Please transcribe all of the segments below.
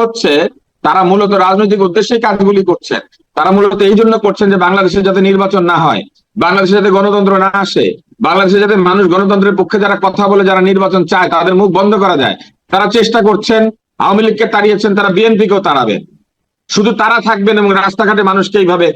হচ্ছে তারা মূলত রাজনৈতিক উদ্দেশ্যে কাজগুলি করছেন। তারা মূলত এই জন্য করছেন যে বাংলাদেশে যাতে নির্বাচন না হয়, বাংলাদেশে যাতে গণতন্ত্র না আসে, বাংলাদেশে যাতে মানুষ গণতন্ত্রের পক্ষে যারা কথা বলে, যারা নির্বাচন চায় তাদের মুখ বন্ধ করা যায়। তারা চেষ্টা করছেন, আওয়ামী লীগকে তাড়িয়েছেন, তারা বিএনপিকেও তাড়াবেন। শুধু তারা থাকবেন এবং রাস্তাঘাটে মানুষকে এইভাবে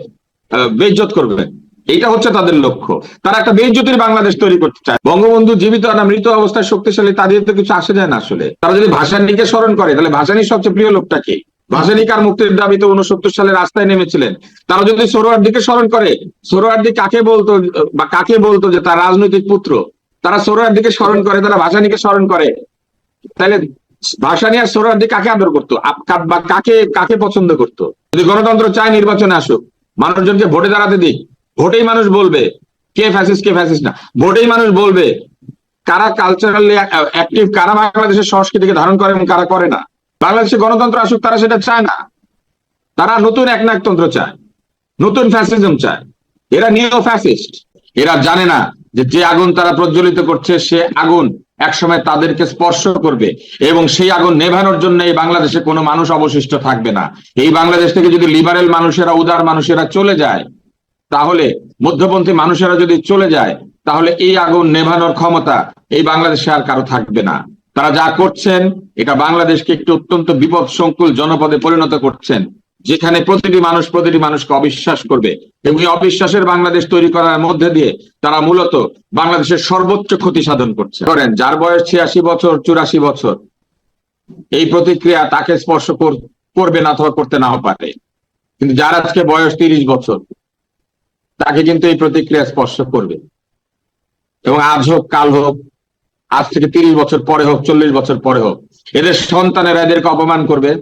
বেইজ্জত করবেন, এইটা হচ্ছে তাদের লক্ষ্য। তারা একটা বেইজ্জতির বাংলাদেশ তৈরি করতে চায়। বঙ্গবন্ধু জীবিত না মৃত অবস্থায় শক্তিশালী, তাদের তো কিছু আসে যায় না। আসলে তারা যদি ভাসানীকে স্মরণ করে, তাহলে ভাসানীর সবচেয়ে প্রিয় লোকটা কে? ভাসানী কার মুক্তির দাবিতে 69 সালে রাস্তায় নেমেছিলেন? তারা যদি সোহরাওয়ার্দীকে স্মরণ করে, সোহরাওয়ার্দী কাকে বলতো বা কাকে বলতো যে তার রাজনৈতিক পুত্র? তারা সোহরাওয়ার্দীকে স্মরণ করে, তারা ভাসানীকে স্মরণ করে, তাহলে ভাসানী আর সোহরাওয়ার্দী কাকে আদর করতো বা কাকে কাকে পছন্দ করতো? যদি গণতন্ত্র চায় নির্বাচনে আসুক, মানুষজনকে ভোটে দাঁড়াতে দিক, ভোটেই মানুষ বলবে কে ফ্যাসিস্ট কে ফ্যাসিস্ট না। ভোটেই মানুষ বলবে কারা কালচারালি অ্যাক্টিভ, কারা বাংলাদেশের সংস্কৃতিকে ধারণ করে এবং কারা করে না। বাংলাদেশে গণতন্ত্র আসুক, তারা সেটা চায় না। তারা নতুন একনায়কতন্ত্র চায়, নতুন ফ্যাসিজম চায়। এরা নিও ফ্যাসিস্ট। এরা জানে না যে যে আগুন তারা প্রজ্বলিত করছে, সে আগুন একসময় তাদেরকে স্পর্শ করবে এবং সেই আগুন নেভানোর জন্য এই বাংলাদেশে কোনো মানুষ অবশিষ্ট থাকবে না। এই বাংলাদেশ থেকে যদি লিবারেল মানুষেরা, উদার মানুষেরা চলে যায়, তাহলে মধ্যপন্থী মানুষেরা যদি চলে যায়, তাহলে এই আগুন নেভানোর ক্ষমতা এই বাংলাদেশে আর কারো থাকবে না। তারা যা করছেন, এটা বাংলাদেশকে একটি অত্যন্ত বিপদ সংকুল জনপদে পরিণত করছেন, যেখানে প্রতিটি মানুষকে অবিশ্বাস করবে এবং এই অবিশ্বাসের বাংলাদেশ তৈরি করার মধ্যে দিয়ে তারা মূলত বাংলাদেশের সর্বোচ্চ ক্ষতি সাধন করছে। করেন যার বয়স 86 বছর 84 বছর, এই প্রতিক্রিয়া তাকে স্পর্শ করবে না অথবা করতে নাও পারে, কিন্তু যার আজকে বয়স 30 বছর, তাকে কিন্তু এই প্রতিক্রিয়া স্পর্শ করবে। এবং আজ হোক কাল হোক, আজ থেকে 30 বছর পরে হোক, 40 বছর পরে হোক, এদের সন্তানেরা এদেরকে অপমান করবে।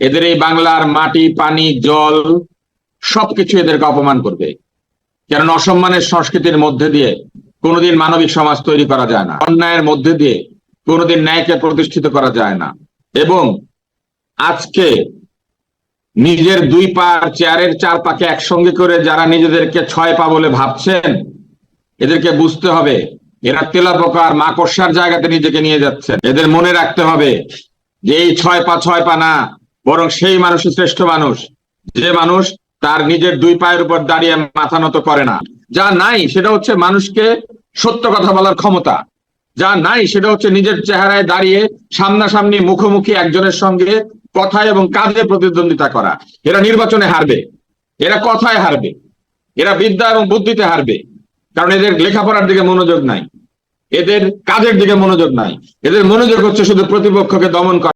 এদের এই বাংলার মাটি, পানি, জল সবকিছু এদেরকে অপমান করবে। কারণ অসম্মানের সংস্কৃতির মধ্যে দিয়ে কোনোদিন মানবিক সমাজ তৈরি করা যায় না, অন্যায়ের মধ্যে দিয়ে কোনোদিন ন্যায়কে প্রতিষ্ঠিত করা যায় না। এবং আজকে নিজের দুই পা চেয়ারের চার পাকে একসঙ্গে করে যারা নিজেদেরকে 6 পা বলে ভাবছেন, এদেরকে বুঝতে হবে এরা তেলাপোকার মাকড়সার জায়গাতে নিজেকে নিয়ে যাচ্ছেন। এদের মনে রাখতে হবে যে এই 6 পা না, বরং সেই মানুষই শ্রেষ্ঠ মানুষ, যে মানুষ তার নিজের 2 পায়ের উপর দাঁড়িয়ে মাথা নত করে না। যা নাই সেটা হচ্ছে মানুষকে সত্য কথা বলার ক্ষমতা। যা নাই সেটা হচ্ছে নিজের চেহারায় দাঁড়িয়ে সামনাসামনি মুখোমুখি একজনের সঙ্গে কথায় এবং কাজে প্রতিদ্বন্দ্বিতা করা। এরা নির্বাচনে হারবে, এরা কথায় হারবে, এরা বিদ্যা এবং বুদ্ধিতে হারবে, কারণ এদের লেখাপড়ার দিকে মনোযোগ নাই, এদের কাজের দিকে মনোযোগ নাই, এদের মনোযোগ হচ্ছে শুধু প্রতিপক্ষকে দমন করা।